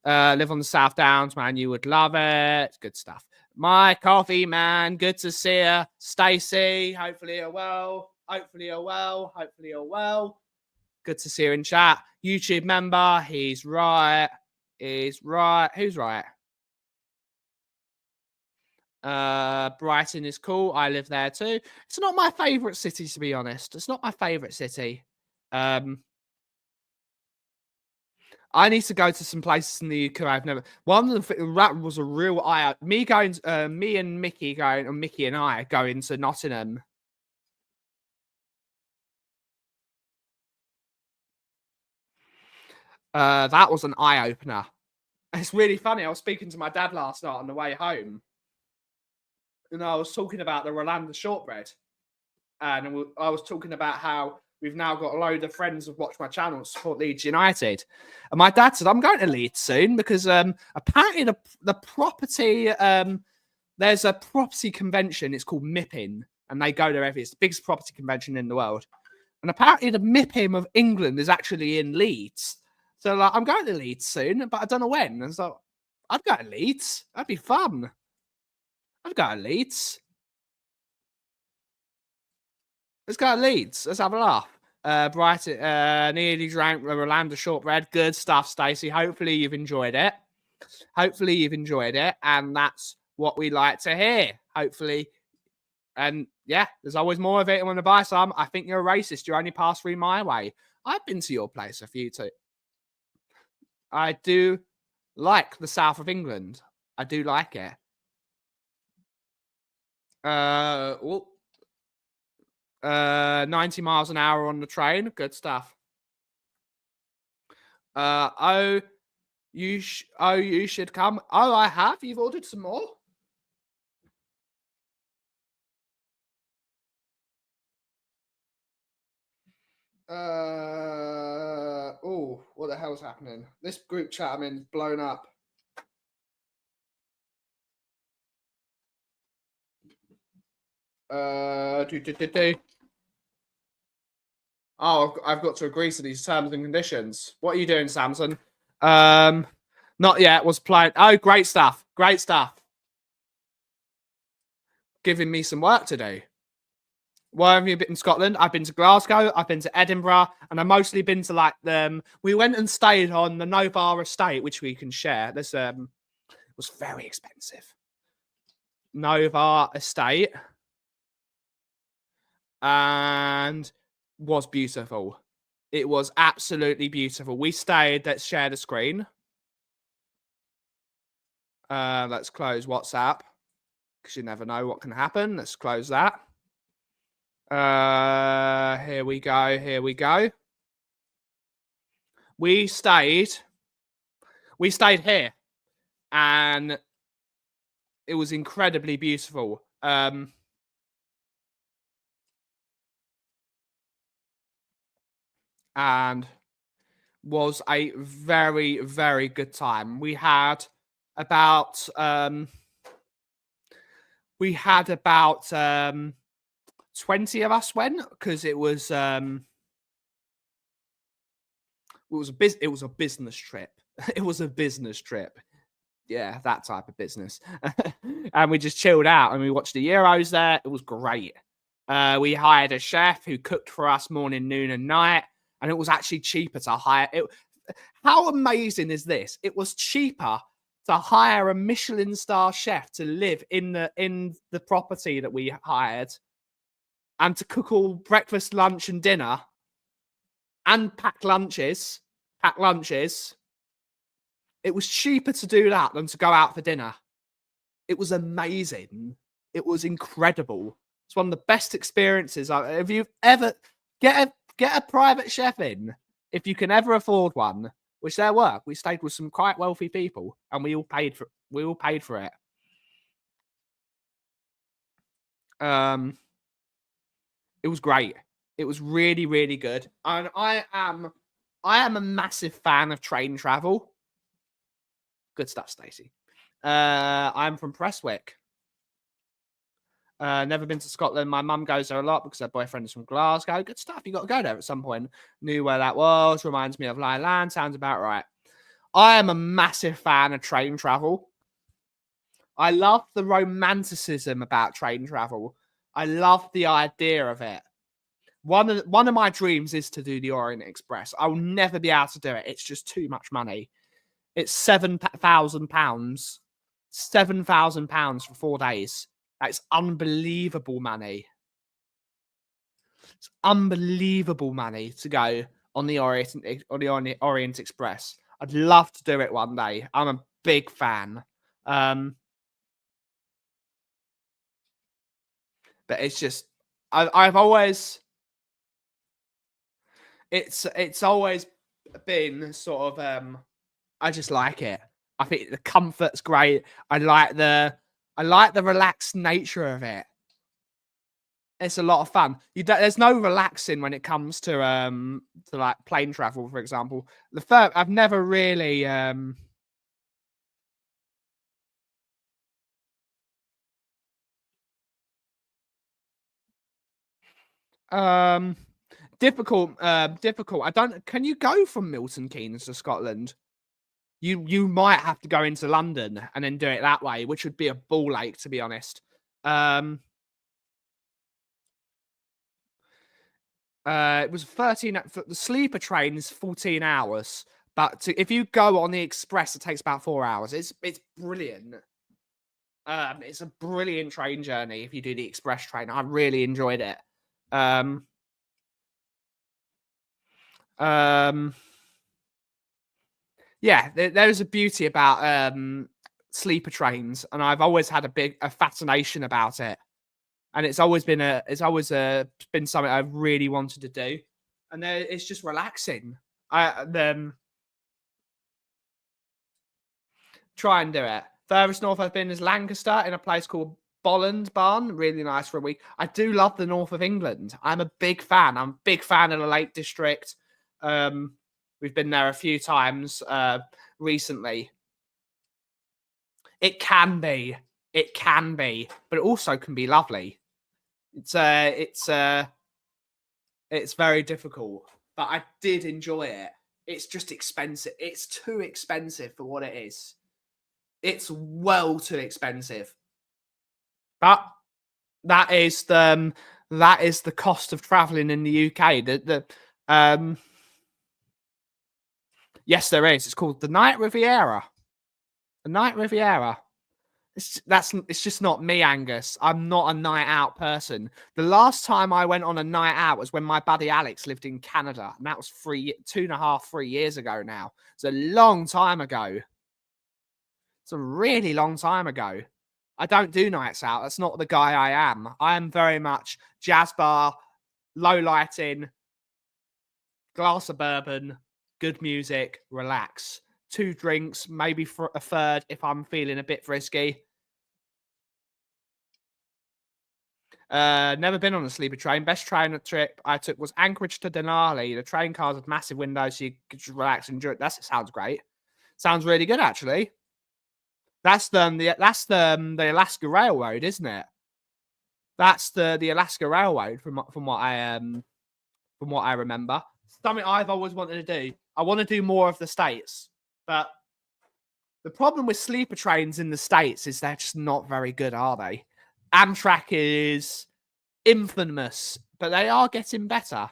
[SPEAKER 2] live on the South Downs, man. You would love it. Good stuff. My Kauffie, man. Good to see you. Stacey, hopefully you're well. Hopefully you're well. Hopefully you're well. Good to see you in chat. YouTube member. He's right. He's right. Who's right? Brighton is cool. I live there too. It's not my favourite city, to be honest. It's not my favourite city. I need to go to some places in the UK I've never. One of the that was a real eye. Me and Mickey going, or Mickey and I going to Nottingham. That was an eye opener. It's really funny. I was speaking to my dad last night on the way home, and I was talking about the Rolanda shortbread, and I was talking about how we've now got a load of friends who watch my channel and support Leeds United. And my dad said, I'm going to Leeds soon because apparently the property, there's a property convention. It's called MIPIM, and they go there it's the biggest property convention in the world. And apparently the MIPIM of England is actually in Leeds. So like, I'm going to Leeds soon, but I don't know when. And so I'd go to Leeds. That'd be fun. I'd go to Leeds. Let's go to Leeds. Let's have a laugh. Brighton, nearly drank the Rolanda shortbread. Good stuff, Stacey. Hopefully you've enjoyed it. Hopefully you've enjoyed it. And that's what we like to hear. Hopefully. And yeah, there's always more of it. I want to buy some. I think you're a racist. You only pass through my way. I've been to your place a few too. I do like the south of England. I do like it. 90 miles an hour on the train. Good stuff. You should come. Oh, I have. You've ordered some more? Oh, what the hell's happening? This group chat I'm in is blown up. Oh, I've got to agree to these terms and conditions. What are you doing, Samson? Not yet. Was playing. Oh, great stuff. Great stuff. Giving me some work to do. Where have you been in Scotland? I've been to Glasgow, I've been to Edinburgh, and I've mostly been to like we went and stayed on the Novar estate, which we can share. This was very expensive. Novar estate. And was beautiful. It was absolutely beautiful. We stayed, let's share the screen. Let's close WhatsApp because you never know what can happen. Let's close that. Here we go. Here we go. We stayed here, and it was incredibly beautiful. And was a very, very good time. We had about 20 of us went because it was a business trip. It was a business trip. Yeah, that type of business. And we just chilled out and we watched the Euros there. It was great. We hired a chef who cooked for us morning, noon, and night. And it was actually cheaper to hire it. How amazing is this? It was cheaper to hire a Michelin star chef to live in the property that we hired and to cook all breakfast, lunch, and dinner and pack lunches. It was cheaper to do that than to go out for dinner. It was amazing. It was incredible. It's one of the best experiences. If you ever get a private chef in, if you can ever afford one, which there were. We stayed with some quite wealthy people, and we all paid for it. It was great. It was really, really good. And I am a massive fan of train travel. Good stuff, Stacey. I'm from Prestwick. Never been to Scotland. My mum goes there a lot because her boyfriend is from Glasgow. Good stuff. You got to go there at some point. Knew where that was. Reminds me of Lion Land. Sounds about right. I am a massive fan of train travel. I love the romanticism about train travel. I love the idea of it. One of my dreams is to do the Orient Express. I will never be able to do it. It's just too much money. It's £7,000. £7,000 for 4 days. That's unbelievable money. It's unbelievable money to go on the Orient Express. I'd love to do it one day. I'm a big fan. But it's just I've always it's always been sort of I just like it. I think the comfort's great. I like the relaxed nature of it. It's a lot of fun. There's no relaxing when it comes to like plane travel, for example. I've never really difficult. Can you go from Milton Keynes to Scotland? You might have to go into London and then do it that way, which would be a ball ache, to be honest. It was 13. The sleeper train is 14 hours, but if you go on the express, it takes about 4 hours. It's brilliant. It's a brilliant train journey if you do the express train. I really enjoyed it. Yeah, there's a beauty about sleeper trains, and I've always had a fascination about it. And it's always been something I've really wanted to do, and it's just relaxing. Try and do it. Furthest north I've been is Lancaster, in a place called Bolland Barn. Really nice for a week. I do love the north of England. I'm a big fan. I'm a big fan of the Lake District. We've been there a few times recently. It can be, but it also can be lovely. It's very difficult, but I did enjoy it. It's just expensive. It's too expensive for what it is. It's well too expensive. But that is the That is the cost of traveling in the UK. Yes, there is. It's called the Night Riviera. The Night Riviera. It's just not me, Angus. I'm not a night out person. The last time I went on a night out was when my buddy Alex lived in Canada, and that was 3 years ago now. It's a long time ago. It's a really long time ago. I don't do nights out. That's not the guy I am. I am very much jazz bar, low lighting, glass of bourbon, good music, relax. 2 drinks, maybe for a third if I'm feeling a bit frisky. Never been on a sleeper train. Best train trip I took was Anchorage to Denali. The train cars had massive windows, so you could just relax and enjoy it. That sounds great. Sounds really good, actually. That's the Alaska Railroad, isn't it? That's the Alaska Railroad from what I remember. Something I've always wanted to do. I want to do more of the States, but the problem with sleeper trains in the States is they're just not very good, are they? Amtrak is infamous, but they are getting better.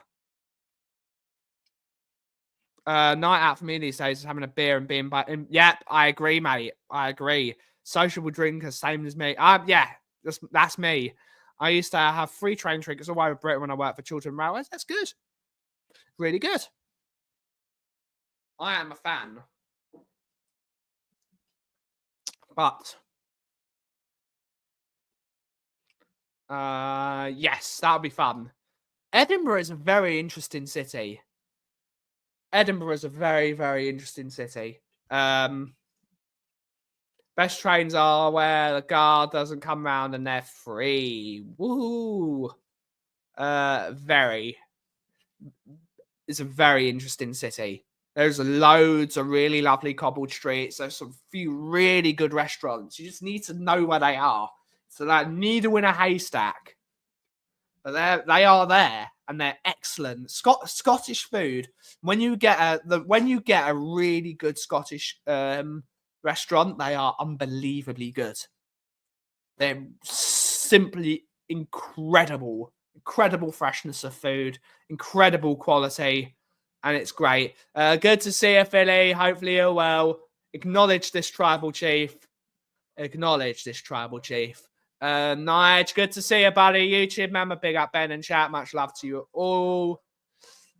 [SPEAKER 2] Night out for me these days is having a beer and being by. Yep, I agree, mate. I agree. Sociable drinkers, same as me. Yeah, that's me. I used to have free train tickets all over Britain when I worked for Children Railways. That's good. Really good. I am a fan. But yes, that'll be fun. Edinburgh is a very interesting city. Edinburgh is a very, very interesting city. Best trains are where the guard doesn't come round and they're free. Woohoo! It's a very interesting city. There's loads of really lovely cobbled streets. There's some few really good restaurants. You just need to know where they are. So that needle in a haystack. But they are there, and they're excellent. Scottish food. When you get a really good Scottish restaurant, they are unbelievably good. They're simply incredible. Incredible freshness of food, incredible quality, and it's great. Good to see you, Philly. Hopefully you're well. Acknowledge this tribal chief. Acknowledge this tribal chief. Nige, good to see you, buddy. YouTube member, big up Ben and chat. Much love to you all.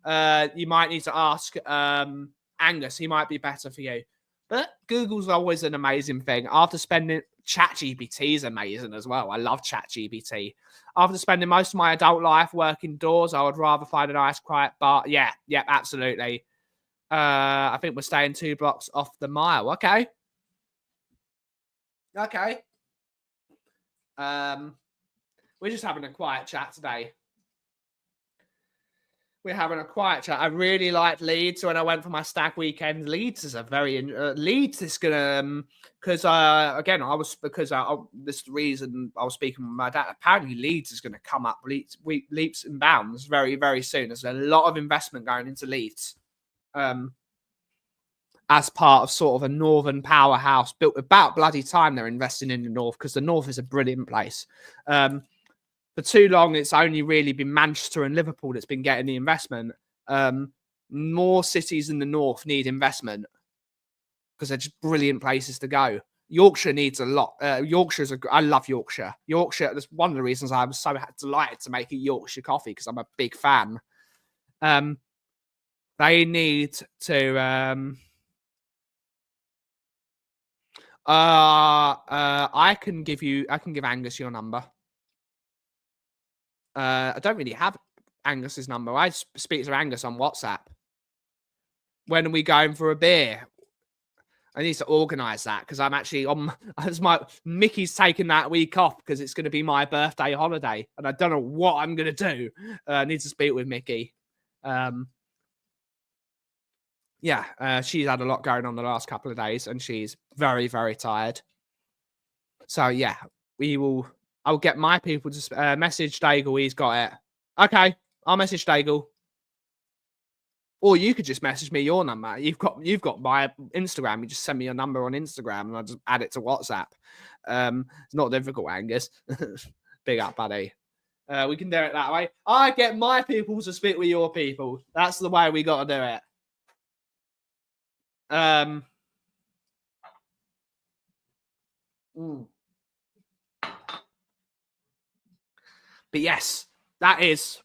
[SPEAKER 2] You might need to ask Angus. He might be better for you. But Google's always an amazing thing. After spending ChatGPT is amazing as well. I love ChatGPT. After spending most of my adult life working indoors, I would rather find a nice quiet bar. Yeah, absolutely. I think we're staying 2 blocks off the mile. Okay. We're just having a quiet chat today. We're having a quiet chat. I really liked Leeds when I went for my stag weekend. Leeds is a very Leeds is gonna because this is the reason I was speaking with my dad. Apparently, Leeds is gonna come up leaps and bounds very, very soon. There's a lot of investment going into Leeds, as part of sort of a northern powerhouse built. About bloody time they're investing in the north, because the north is a brilliant place. For too long, it's only really been Manchester and Liverpool that's been getting the investment. More cities in the north need investment because they're just brilliant places to go. Yorkshire needs a lot. I love Yorkshire. Yorkshire, that's one of the reasons I was so delighted to make a Yorkshire coffee, because I'm a big fan. They need to... I can give Angus your number. I don't really have Angus's number. I speak to Angus on WhatsApp. When are we going for a beer? I need to organise that, because I'm actually on. Mickey's taking that week off because it's going to be my birthday holiday, and I don't know what I'm going to do. I need to speak with Mickey. She's had a lot going on the last couple of days, and she's very, very tired. So yeah, I'll get my people to message Daigle. He's got it. Okay, I'll message Daigle. Or you could just message me your number. You've got my Instagram. You just send me your number on Instagram, and I'll just add it to WhatsApp. It's not difficult, Angus. Big up, buddy. We can do it that way. I get my people to spit with your people. That's the way we got to do it. But yes, that is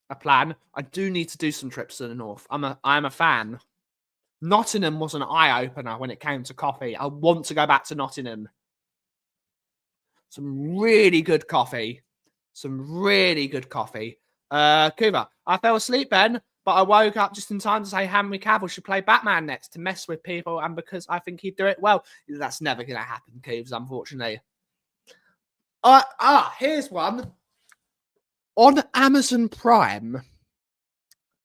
[SPEAKER 2] a plan. I do need to do some trips to the north. I'm a fan. Nottingham was an eye opener when it came to coffee. I want to go back to Nottingham. Some really good coffee. Kuba, I fell asleep then, but I woke up just in time to say Henry Cavill should play Batman next to mess with people, and because I think he'd do it well. That's never going to happen, Cubes, unfortunately. Here's one. On Amazon Prime,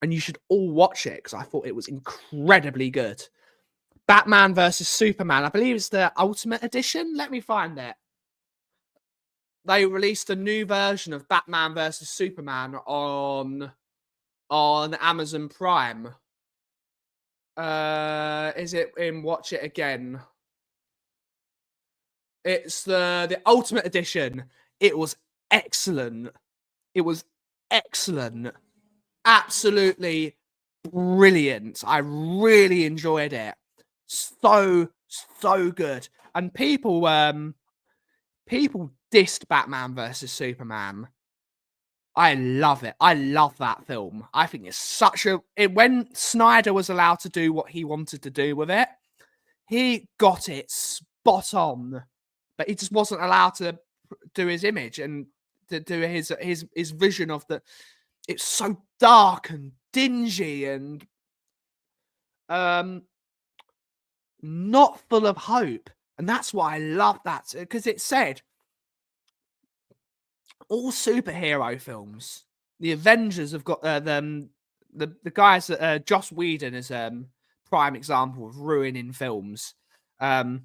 [SPEAKER 2] and you should all watch it because I thought it was incredibly good. Batman versus Superman. I believe it's the Ultimate Edition. Let me find it. They released a new version of Batman versus Superman on Amazon Prime. Is it in Watch It Again? It's the Ultimate Edition. It was excellent. Absolutely brilliant. I really enjoyed it. So good. And people dissed Batman versus Superman. I love it. I love that film. I think it's when Snyder was allowed to do what he wanted to do with it, he got it spot on. But he just wasn't allowed to do his image and to do his vision of the. It's so dark and dingy and not full of hope. And that's why I love that, because it said all superhero films, the Avengers have got the guys that Joss Whedon is prime example of ruining films. They're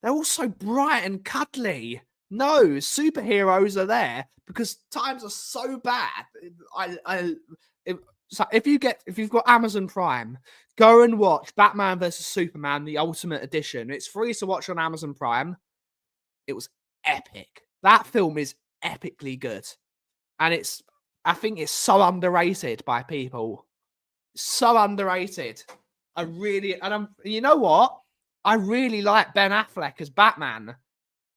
[SPEAKER 2] all so bright and cuddly. No, superheroes are there because times are so bad. So if you've got Amazon Prime, go and watch Batman vs Superman: The Ultimate Edition. It's free to watch on Amazon Prime. It was epic. That film is epically good, and I think it's so underrated by people. So underrated. You know what? I really like Ben Affleck as Batman.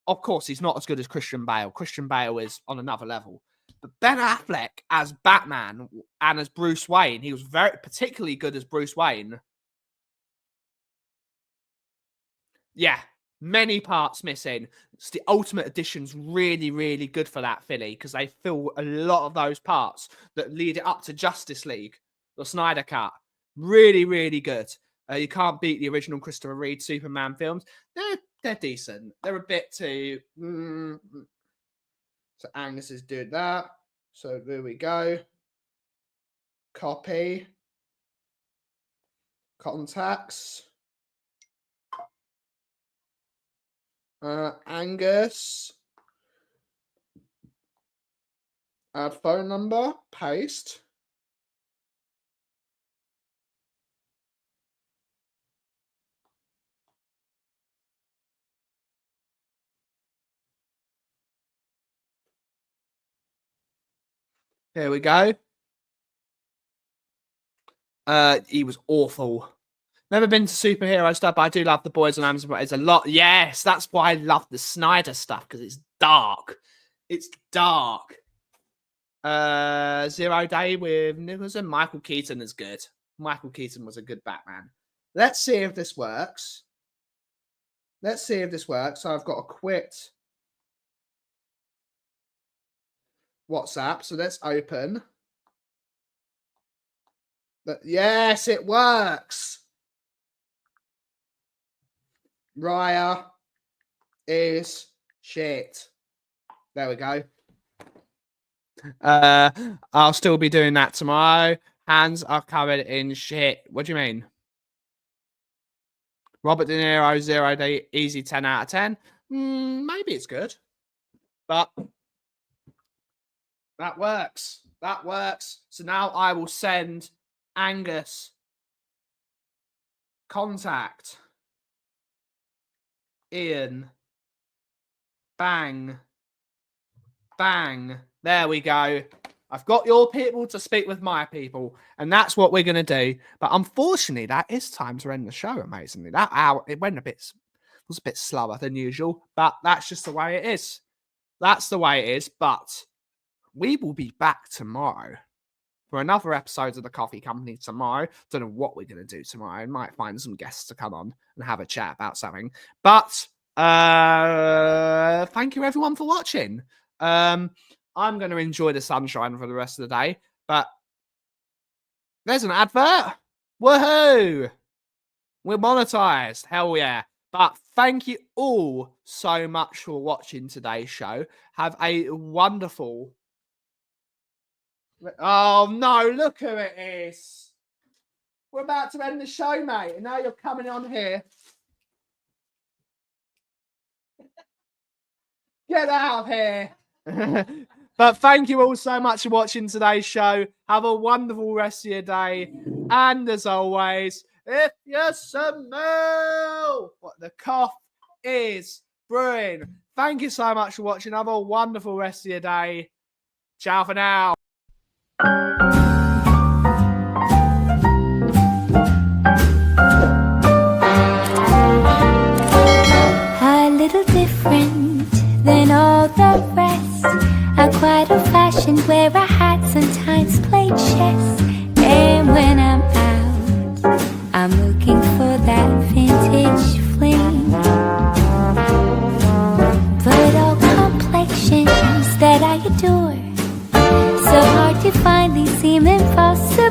[SPEAKER 2] Of course, he's not as good as Christian Bale. Christian Bale is on another level. But Ben Affleck as Batman and as Bruce Wayne, he was particularly good as Bruce Wayne. Yeah, many parts missing. It's the Ultimate Edition's really, really good for that, Philly, because they fill a lot of those parts that lead it up to Justice League, the Snyder Cut. Really, really good. You can't beat the original Christopher Reeve Superman films. They're decent. They're a bit too. So Angus is doing that. So there we go. Copy. Contacts. Angus. Add phone number. Paste. Here we go. He was awful. Never been to superhero stuff, but I do love the boys on Amazon. It's a lot. Yes, that's why I love the Snyder stuff, because it's dark. It's dark. 0 Day with Nicholson. Michael Keaton is good. Michael Keaton was a good Batman. Let's see if this works. So I've got a quit WhatsApp. So let's open. But yes, it works. Raya is shit. There we go. I'll still be doing that tomorrow. Hands are covered in shit. What do you mean? Robert De Niro, 0 Day, easy 10 out of 10. Maybe it's good. But that works. So now I will send Angus contact Ian bang bang. There we go. I've got your people to speak with my people, and that's what we're going to do. But unfortunately, that is time to end the show, amazingly. That hour, it was a bit slower than usual, but that's just the way it is. That's the way it is, but we will be back tomorrow for another episode of the Coffee Company tomorrow. Don't know what we're going to do tomorrow. I might find some guests to come on and have a chat about something. But thank you everyone for watching. I'm going to enjoy the sunshine for the rest of the day. But there's an advert. Woohoo! We're monetized. Hell yeah. But thank you all so much for watching today's show. Have a wonderful... Oh, no, look who it is. We're about to end the show, mate. And now you're coming on here. Get out of here. But thank you all so much for watching today's show. Have a wonderful rest of your day. And as always, if you smell what the cough is brewing. Thank you so much for watching. Have a wonderful rest of your day. Ciao for now.
[SPEAKER 1] A little different than all the rest. I'm quite old-fashioned, wear a hat, sometimes play chess. And when I'm out, I'm looking for that vintage fling. But all complexions that I adore, so hard to find, they seem impossible